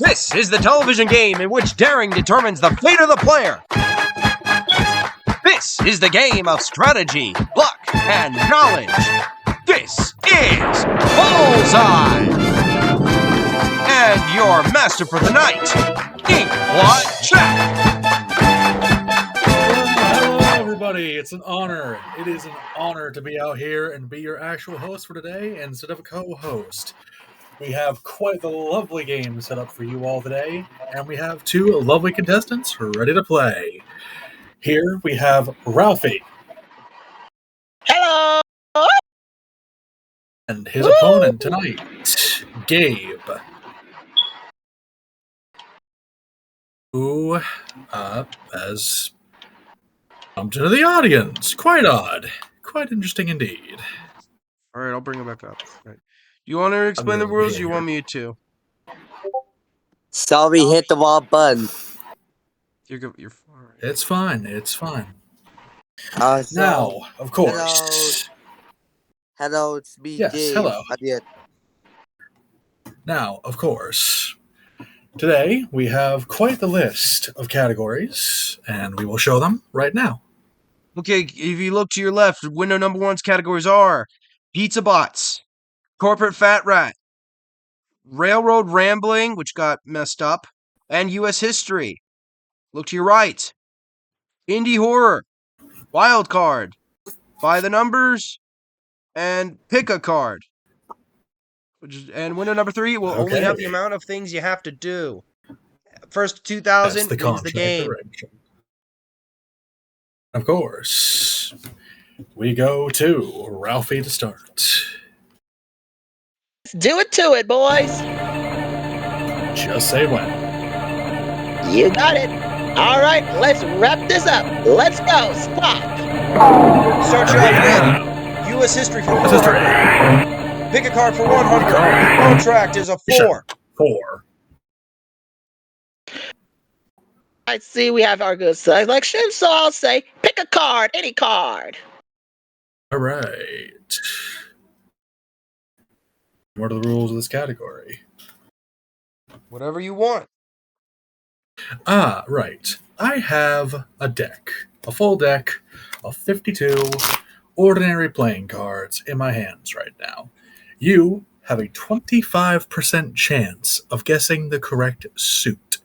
This is the television game in which daring determines the fate of the player. This is the game of strategy, luck, and knowledge. This is Bullseye! And your master for the night, Inkblot Jack! Hello, everybody. It's an honor. It is an honor to be out here and be your actual host for today instead of a co-host. We have quite the lovely game set up for you all today, and we have two lovely contestants ready to play. Here we have Ralphie. Hello! And his opponent tonight, Gabe. Who has jumped into the audience. Quite odd. Quite interesting indeed. All right, I'll bring it back up. All right. You want to explain the rules, or you want me to? Sorry, hit the wrong button. You're good. You're all right. It's fine. It's fine. So, Now, of course. hello, it's me, Yes, Gabe. hello. Now, of course, today we have quite the list of categories, and we will show them right now. Okay, if you look to your left, window number one's categories are Pizza Bots, Corporate Fat Rat, Railroad Rambling, which got messed up, and U.S. History. Look to your right. Indie Horror, Wild Card, By the Numbers, and Pick a Card. And window number three will only have the amount of things you have to do. First 2,000 wins the game. Of course. We go to Ralphie to start. Do it to it, boys. Just say when. You got it. All right, let's wrap this up. Let's go, Spock. Start you off with U.S. History for 400. Pick a card for 100. Contract is a 4. 4. I see we have our good selection, so I'll say pick a card, any card. All right. What are the rules of this category? Whatever you want. Right. I have a deck, a full deck of 52 ordinary playing cards in my hands right now. You have a 25% chance of guessing the correct suit.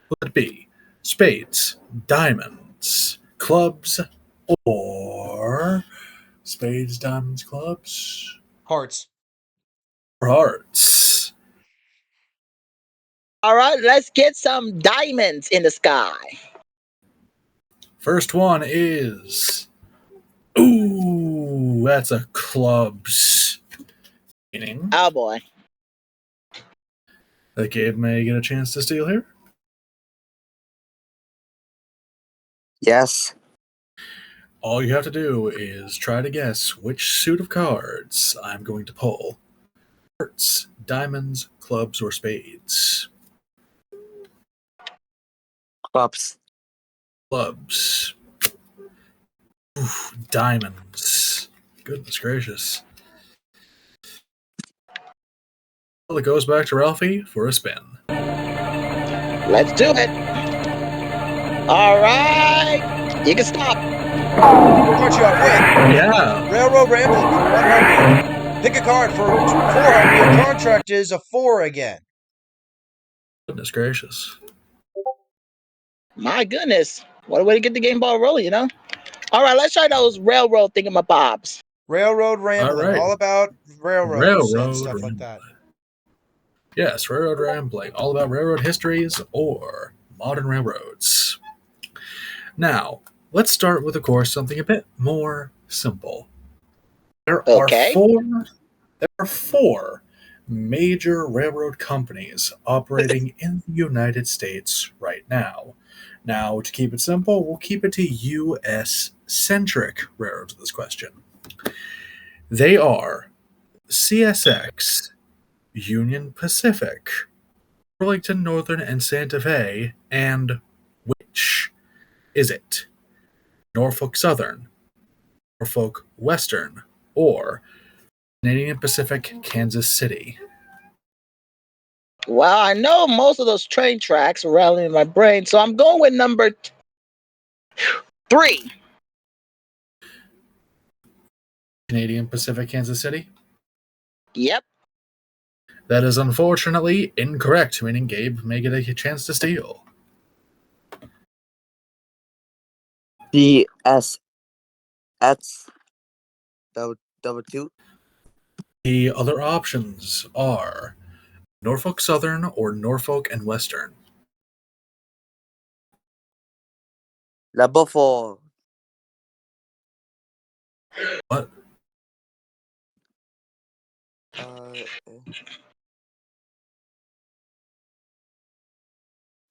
Would it be spades, diamonds, clubs, or spades, diamonds, clubs, Hearts. or hearts? All right, let's get some diamonds in the sky. First one is... Ooh, that's a clubs. Meaning Oh, boy. that Gabe may get a chance to steal here. Yes. All you have to do is try to guess which suit of cards I'm going to pull. Hearts, diamonds, clubs, or spades. Clubs. Clubs. Ooh, diamonds. Goodness gracious. Well, it goes back to Ralphie for a spin. Let's do it. All right. You can stop. Start you off with Yeah. Railroad Rambling for 100. Pick a card for 400. Your contract is a 4 again. Goodness gracious. My goodness. What a way to get the game ball rolling, you know? All right, let's try those railroad thingamabobs. Railroad Rambling. All right. All about railroads and stuff Railroad like that. Yes, railroad rambling, all about railroad histories or modern railroads. Now, let's start with, of course, something a bit more simple. There are four major railroad companies operating in the United States right now. Now, to keep it simple, we'll keep it to U.S.-centric railroads with this question. They are CSX, Union Pacific, Burlington Northern and Santa Fe, and which is it? Norfolk Southern, Norfolk Western, or Canadian Pacific, Kansas City? Well, I know most of those train tracks are rattling in my brain, so I'm going with number 3. Canadian Pacific, Kansas City. Yep. That is unfortunately incorrect, meaning Gabe may get a chance to steal. DSX double two. The other options are Norfolk Southern or Norfolk and Western. Number 4. What?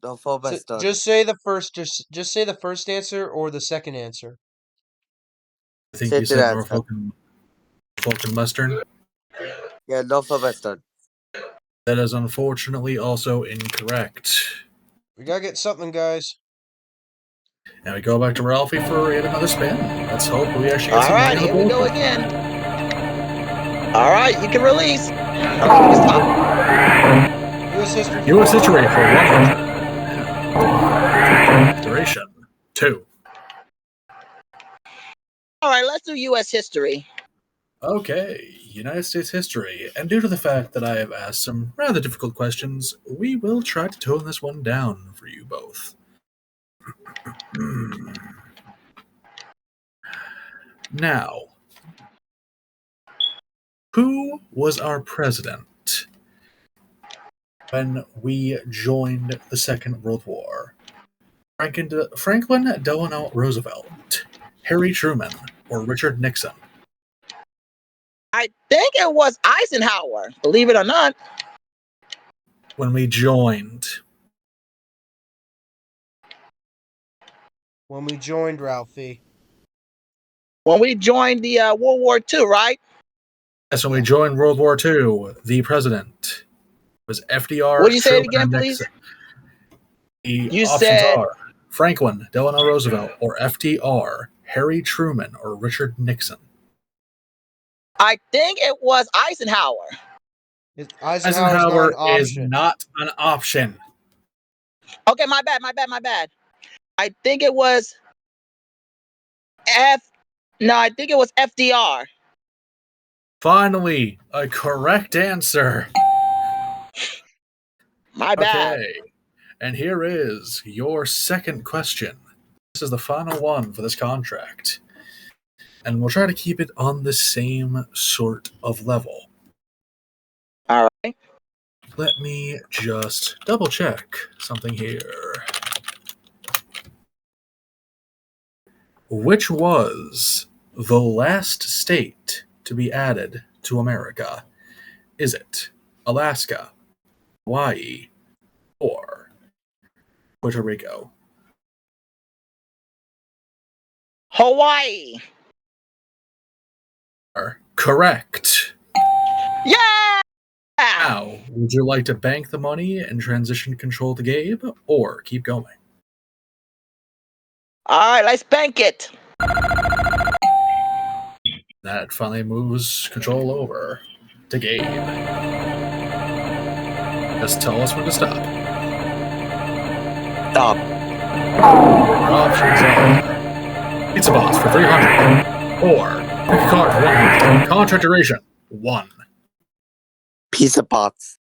Norfolk So Western. just say the first. Just say the first answer or the second answer. I think Say you the said answer. Norfolk and Western. Yeah, Norfolk Western. That is unfortunately also incorrect. We gotta get something, guys. Now we go back to Ralphie for yet another spin. Let's hope we actually get All some money right, on the here we board. go again. All right, you can release. I mean, you can stop. U.S. history. U.S. history for 100. Duration 2. All right, let's do U.S. history. Okay, United States history. And due to the fact that I have asked some rather difficult questions, we will try to tone this one down for you both. Now, who was our president when we joined the Second World War? Franklin Delano Roosevelt, Harry Truman, or Richard Nixon? I think it was Eisenhower, believe it or not. When we joined. When we joined, Ralphie. When we joined the World War II, right? Yes, when we joined World War II, the president was FDR. Would you say it Truman, or again, please? Nixon. The You options said are Franklin Delano Roosevelt, or FDR, Harry Truman, or Richard Nixon. I think it was Eisenhower. Eisenhower's not an is option. not an option. Okay, my bad. I think it was I think it was FDR. Finally, a correct answer. My bad. Okay, and here is your second question. This is the final one for this contract. And we'll try to keep it on the same sort of level. All right. Let me just double check something here. Which was the last state to be added to America? Is it Alaska, Hawaii, or Puerto Rico? Hawaii. Correct. Yeah. Now, would you like to bank the money and transition control to Gabe, or keep going? All right, let's bank it. That finally moves control over to Gabe. Just tell us when to stop. Stop. Our options are Pizza Boss for 300, or pick a card for 100. Contract duration 1. Pizza Bots.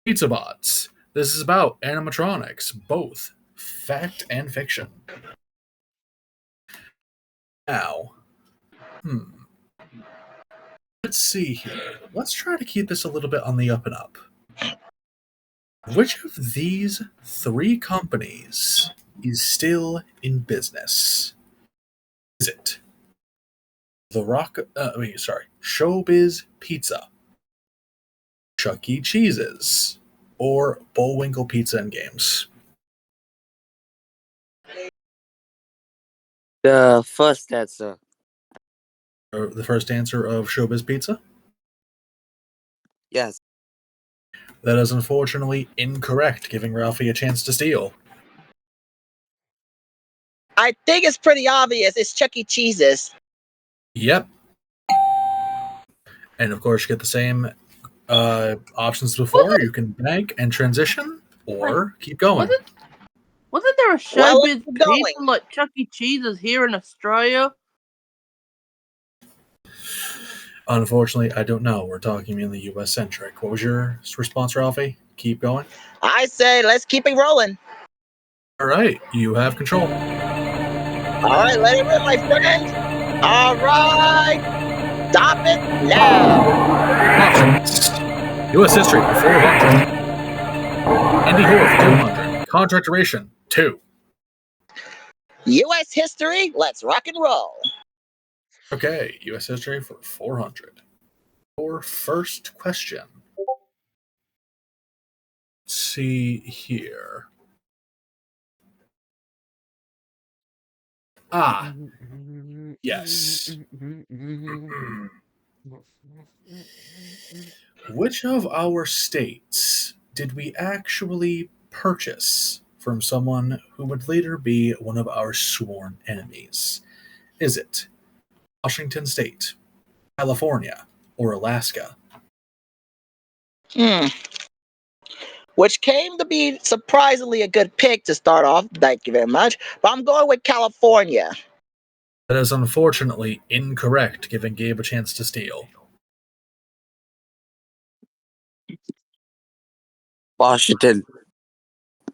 Pizza Bots. This is about animatronics, both fact and fiction. Now, let's see here. Let's try to keep this a little bit on the up and up. Which of these 3 companies is still in business? Is it Showbiz Pizza, Chuck E. Cheese's, or Bullwinkle Pizza and Games? The first answer. Or the first answer of Showbiz Pizza? Yes. That is unfortunately incorrect, giving Ralphie a chance to steal. I think it's pretty obvious. It's Chuck E. Cheese's. Yep. And of course, you get the same Options before, you can bank and transition, or keep going. Wasn't there a Well, showbiz let's keep going. people like Chuck E. Cheese is here in Australia? Unfortunately, I don't know. We're talking mainly U.S. centric. What was your response, Ralphie? Keep going. I say let's keep it rolling. All right, you have control. All right, let it rip, my friend. All right, stop it now. Options: U.S. history for 400. Indie horror for 200. Contract duration 2. U.S. history, let's rock and roll. Okay, U.S. history for 400. Your first question. Let's see here. Ah, yes. Which of our states did we actually purchase from someone who would later be one of our sworn enemies? Is it Washington State, California, or Alaska? Which came to be surprisingly a good pick to start off. Thank you very much. But I'm going with California. That is unfortunately incorrect, giving Gabe a chance to steal. Washington.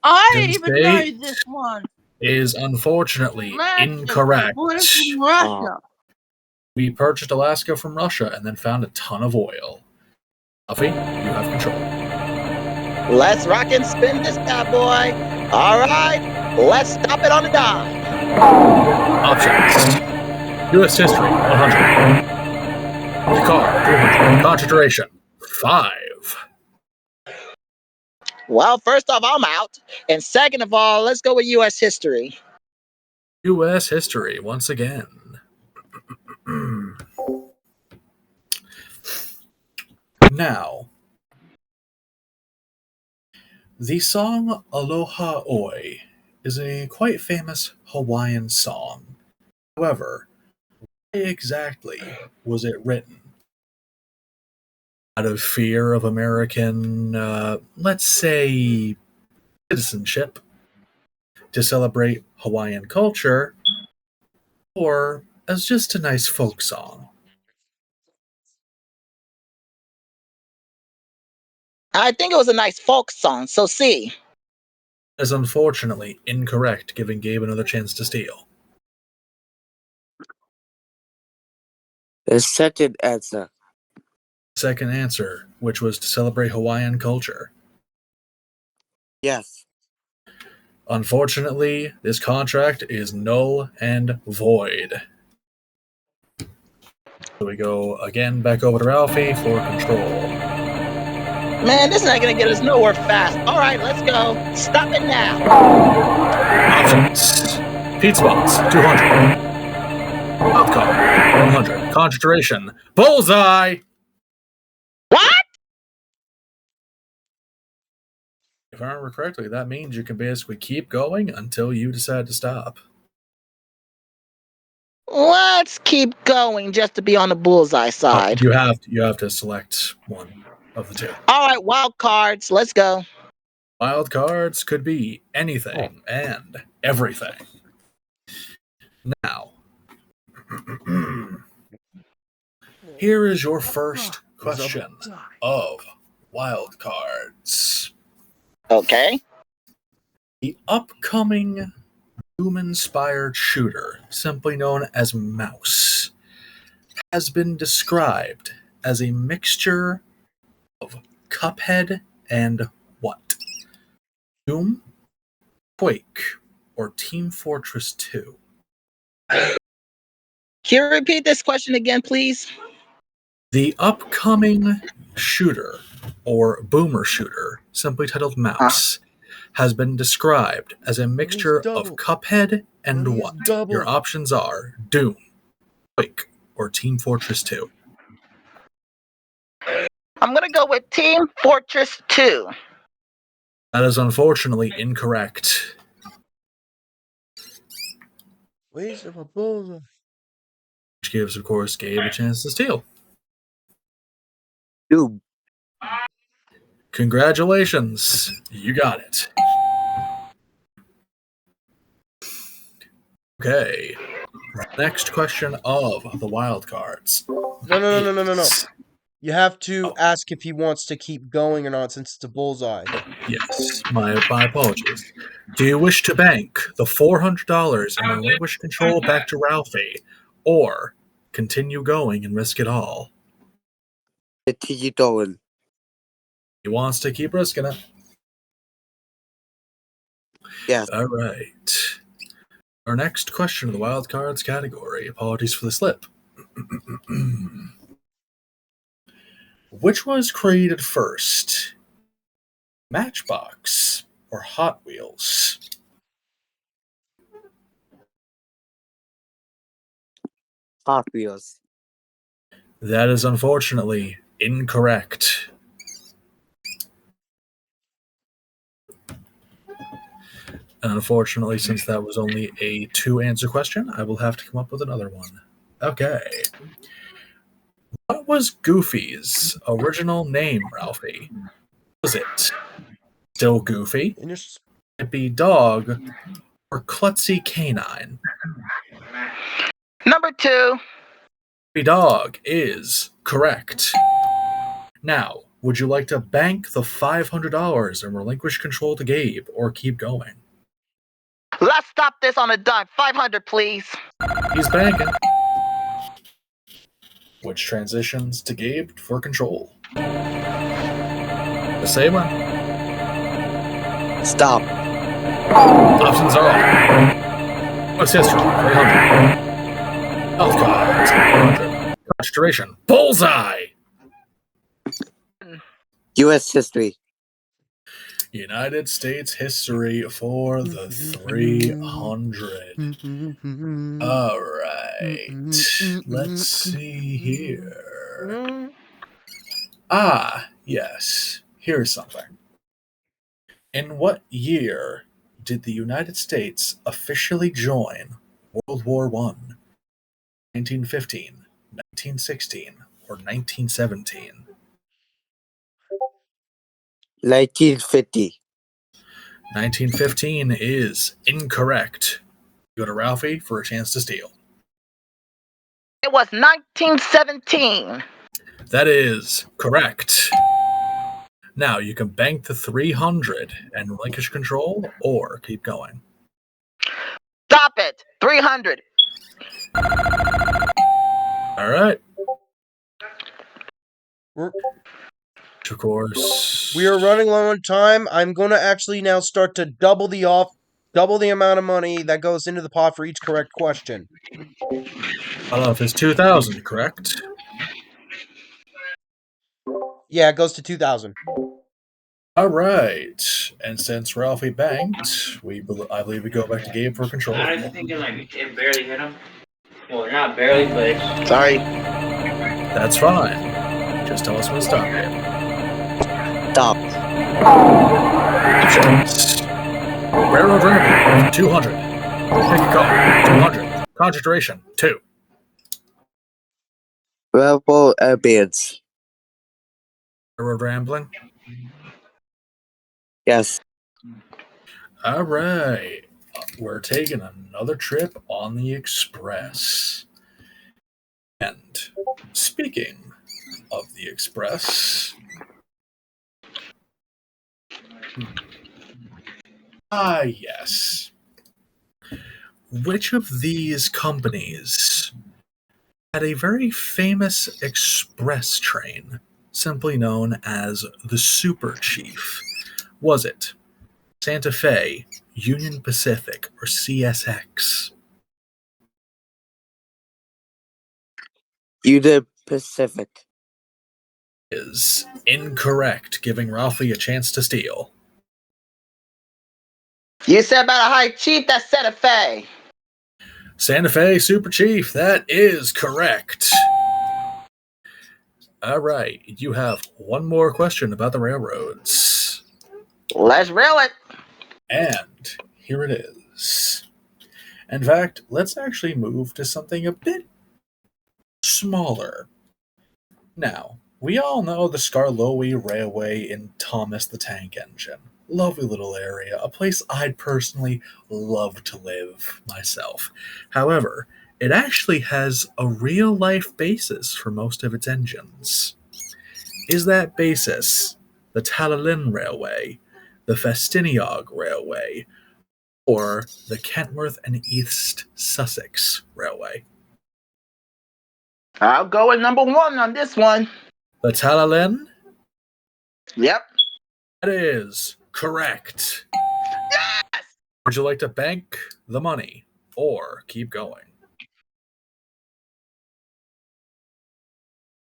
I even know State this one. is unfortunately Alaska, incorrect. border from Russia. We purchased Alaska from Russia and then found a ton of oil. Duffy, you have control. Let's rock and spin this bad boy. All right, let's stop it on the dime. Options: U.S. history 100. Car 200. Contract duration 5. Well, first off, I'm out. And second of all, let's go with U.S. history. U.S. history once again. Now, the song Aloha Oi is a quite famous Hawaiian song. However, why exactly was it written? Out of fear of American, let's say, citizenship, to celebrate Hawaiian culture, or as just a nice folk song? I think it was a nice folk song, so C. Is unfortunately incorrect, giving Gabe another chance to steal. The second answer. Second answer, which was to celebrate Hawaiian culture. Yes. Unfortunately, this contract is null and void. So we go again back over to Ralphie for control. Man, this is not going to get us nowhere fast. All right, let's go. Stop it now. Options: Pizza Box 200. Popcorn 100. Contract duration Bullseye. What? If I remember correctly, that means you can basically keep going until you decide to stop. Let's keep going just to be on the bullseye side. You have to select one of the two. All right, wild cards. Let's go. Wild cards could be anything and everything. Now, here is your first question of wild cards. Okay. The upcoming Doom-inspired shooter, simply known as Mouse, has been described as a mixture of Cuphead and what? Doom, Quake, or Team Fortress 2? Can you repeat this question again, please? The upcoming shooter, or boomer shooter, simply titled Mouse, has been described as a mixture of Cuphead and what? Your options are Doom, Quake, or Team Fortress 2. I'm going to go with Team Fortress 2. That is unfortunately incorrect. Waste of a bullseye. Which gives, of course, Gabe a chance to steal. Doom. Congratulations. You got it. Okay. Next question of the wild cards. No. is- You have to Oh. ask if he wants to keep going or not since it's a bullseye. Yes, my apologies. Do you wish to bank the $400 and relinquish control back to Ralphie, or continue going and risk it all? Keep going. He wants to keep risking it. Yes. All right. Our next question of the wild cards category. Apologies for the slip. Which was created first? Matchbox or Hot Wheels? Hot Wheels. That is unfortunately incorrect. And unfortunately, since that was only a 2-answer question, I will have to come up with another one. Okay. What was Goofy's original name, Ralphie? Was it still Goofy, In your Hippie Dog, or Klutzy Canine? Number 2. Hippie Dog is correct. Now, would you like to bank the $500 and relinquish control to Gabe, or keep going? Let's stop this on a dime. 500, please. He's banking. Which transitions to Gabe for control. The same one. Stop. Options are What's history? 300. Health cards. 100. Concentration. Bullseye. U.S. history. United States history for the 300. All right. Let's see here. Ah, yes. Here's something. In what year did the United States officially join World War I? 1915, 1916, or 1917? 1950. 1915 is incorrect. Go to Ralphie for a chance to steal. It was 1917. That is correct. Now you can bank the 300 and relinquish control, or keep going. Stop it. 300. All right. We're, Of course. we are running low on time. I'm going to actually now start to double the amount of money that goes into the pot for each correct question. Cutoff is 2,000, correct? Yeah, it goes to 2,000. All right. And since Ralphie banked, I believe we go back to Gabe for control. I was thinking like it barely hit him. Well, not barely, but Sorry. That's fine. Just tell us when to stop, Gabe. Stop. Options. Railroad Ramble, 200. Pick a call, 200. Concentration, 2. Rebel Airbands. Railroad Rambling. Yes. All right. We're taking another trip on the Express. And speaking of the Express. Yes. Which of these companies had a very famous express train, simply known as the Super Chief? Was it Santa Fe, Union Pacific, or CSX? Union Pacific. Is incorrect, giving Ralphie a chance to steal. You said about a high chief, that's Santa Fe. Santa Fe Super Chief, that is correct. All right, you have one more question about the railroads. Let's reel it. And here it is. In fact, let's actually move to something a bit smaller. Now, We all know the Skarloey Railway in Thomas the Tank Engine. Lovely little area, a place I'd personally love to live myself. However, it actually has a real-life basis for most of its engines. Is that basis the Talalyn Railway, the Festiniog Railway, or the Kentworth and East Sussex Railway? I'll go with number 1 on this one. The Talalyn? Yep. That is correct. Yes! Would you like to bank the money or keep going?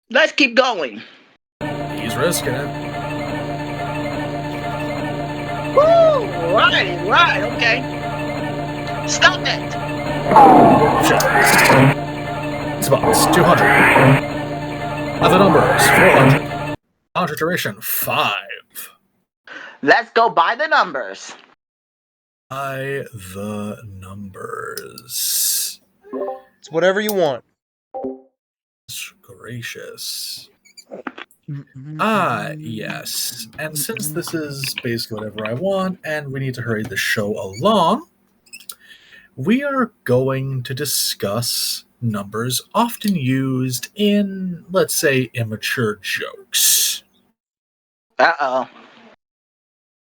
Let's keep going. He's risking it. Woo! Right, okay. Stop it! It's about 200. Other numbers, 400. Counter duration, 5. Let's go by the numbers. By the numbers. It's whatever you want. Gracious. Yes. And since this is basically whatever I want, and we need to hurry the show along, we are going to discuss numbers often used in, let's say, immature jokes. Uh-oh.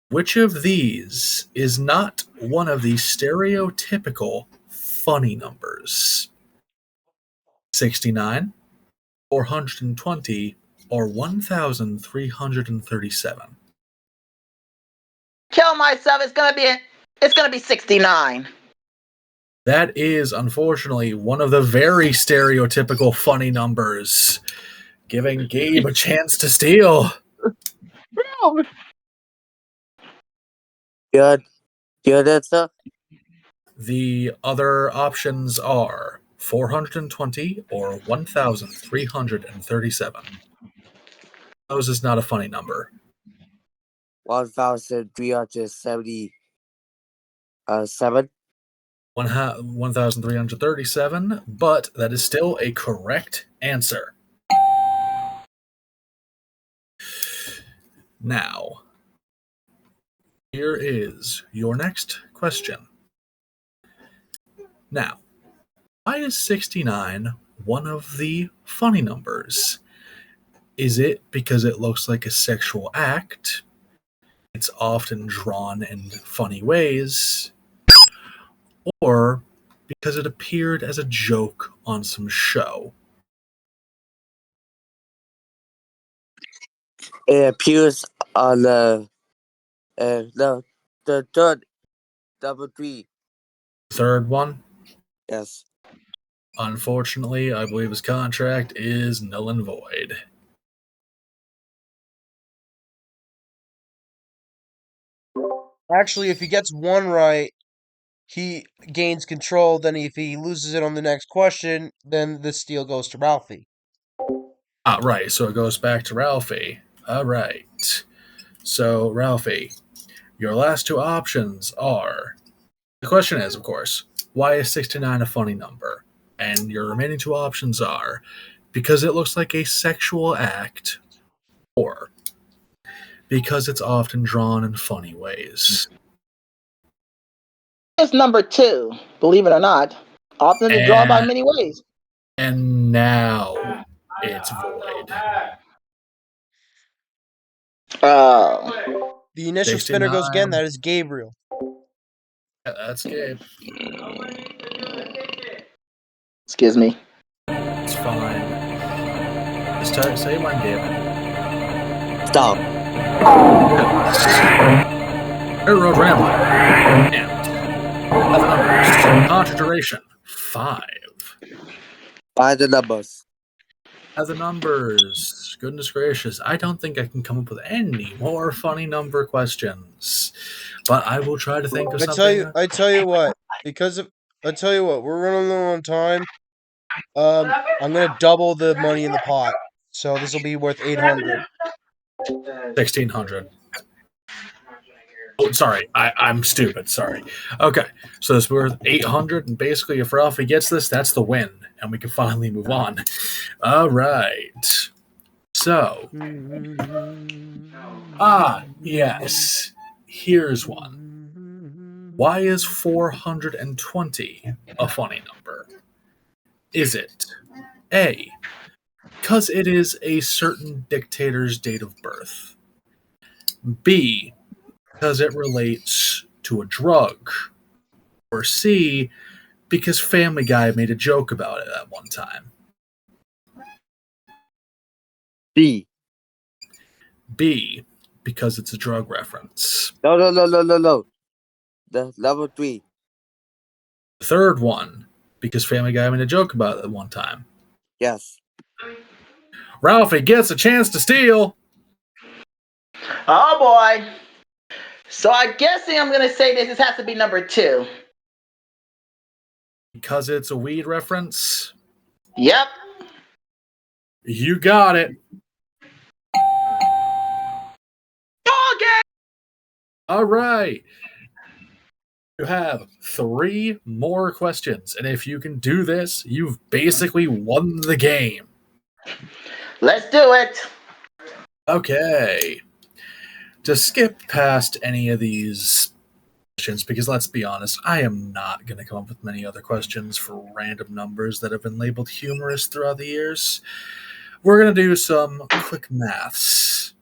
Which of these is not one of the stereotypical funny numbers? 69, 420, or 1,337? Kill myself. It's gonna be 69. That is, unfortunately, one of the very stereotypical funny numbers, giving Gabe a chance to steal. No. Good answer. The other options are 420 or 1,337. Those is not a funny number. 1,377. 1,337, but that is still a correct answer. Now, here is your next question. Now, why is 69 one of the funny numbers? Is it because it looks like a sexual act? It's often drawn in funny ways? Or because it appeared as a joke on some show? It appears on the third double three. Third one? Yes. Unfortunately, I believe his contract is null and void. Actually, if he gets one right, he gains control. Then if he loses it on the next question, then the steal goes to Ralphie. Right, so it goes back to Ralphie. All right. So, Ralphie, your last two options are... The question is, of course, why is 69 a funny number? And your remaining two options are because it looks like a sexual act, or because it's often drawn in funny ways. It's number 2, believe it or not. Often it's drawn by many ways. And now it's void. Oh. The initial spinner goes again. That is Gabriel. Yeah, that's Gabe. Excuse me. It's fine. Just say one, Gabe. Stop. Railroad Rambling. And other numbers. Counter duration, 5. By the numbers. Other numbers. Goodness gracious. I don't think I can come up with any more funny number questions. But I will try to think of something. I tell you what. We're running low on time. I'm gonna double the money in the pot. So this will be worth 800. 1,600. Oh, sorry, I'm stupid. Sorry. Okay, so it's worth 800, and basically, if Ralphie gets this, that's the win, and we can finally move on. All right. So, yes. Here's one. Why is 420 a funny number? Is it A, because it is a certain dictator's date of birth? B, because it relates to a drug? Or C, because Family Guy made a joke about it at one time? B. B, because it's a drug reference. No. The number 3. The third one, because Family Guy made a joke about it at one time. Yes. Ralphie gets a chance to steal. Oh boy. So I'm guessing I'm gonna say this has to be number 2. Because it's a weed reference. Yep. You got it. Okay. All right. You have 3 more questions. And if you can do this, you've basically won the game. Let's do it. Okay. To skip past any of these questions, because let's be honest, I am not going to come up with many other questions for random numbers that have been labeled humorous throughout the years. We're going to do some quick maths.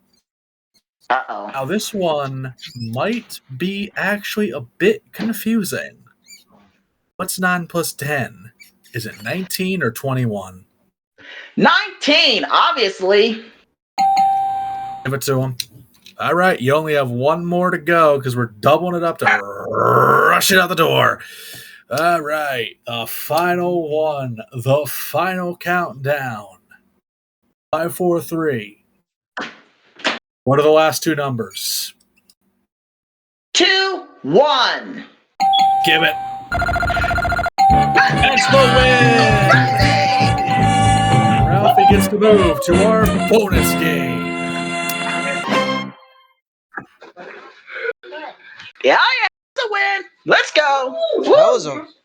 Uh-oh. Now, this one might be actually a bit confusing. What's 9 plus 10? Is it 19 or 21? 19, obviously. Give it to him. All right, you only have one more to go because we're doubling it up to rush it out the door. All right, the final one, the final countdown. 5, 4, 3. What are the last 2 numbers? 2, 1. Give it. That's the win! Ralphie gets to move to our bonus game. Yeah, it's a win. Let's go.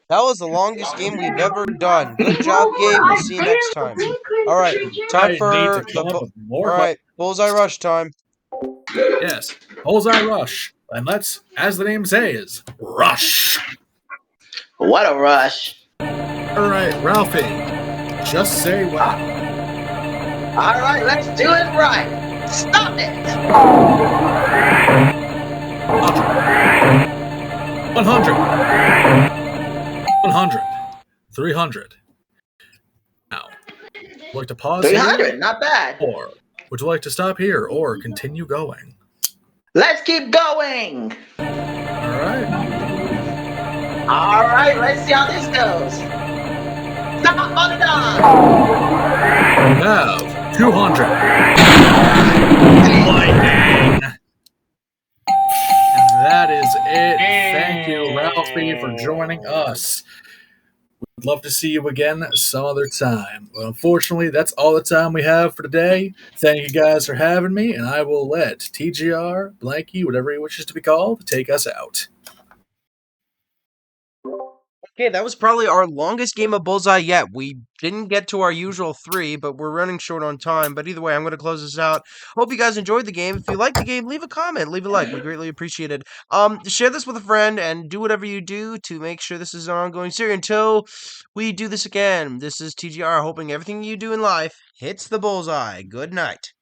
That was the longest game we've ever done. Good job, Gabe. We'll see you next time. All right, time I for need to the come up with more. all right, Bullseye Rush time. Yes, Bullseye Rush. And let's, as the name says, rush. What a rush. All right, Ralphie, just say when. All right, let's do it right. Stop it. 100. 100. 300. Now, would you like to pause 300, here? not bad. Or would you like to stop here or continue going? Let's keep going. All right. All right, let's see how this goes. Stop on the dime. We have 200. Lightning. And that is it. Thank you, Ralphie, for joining us. We'd love to see you again some other time. But unfortunately, that's all the time we have for today. Thank you guys for having me, and I will let TGR, Blanky, whatever he wishes to be called, take us out. Okay, that was probably our longest game of Bullseye yet. We didn't get to our usual 3, but we're running short on time. But either way, I'm going to close this out. Hope you guys enjoyed the game. If you liked the game, leave a comment, leave a like. We greatly appreciate it. Share this with a friend and do whatever you do to make sure this is an ongoing series until we do this again. This is TGR, hoping everything you do in life hits the bullseye. Good night.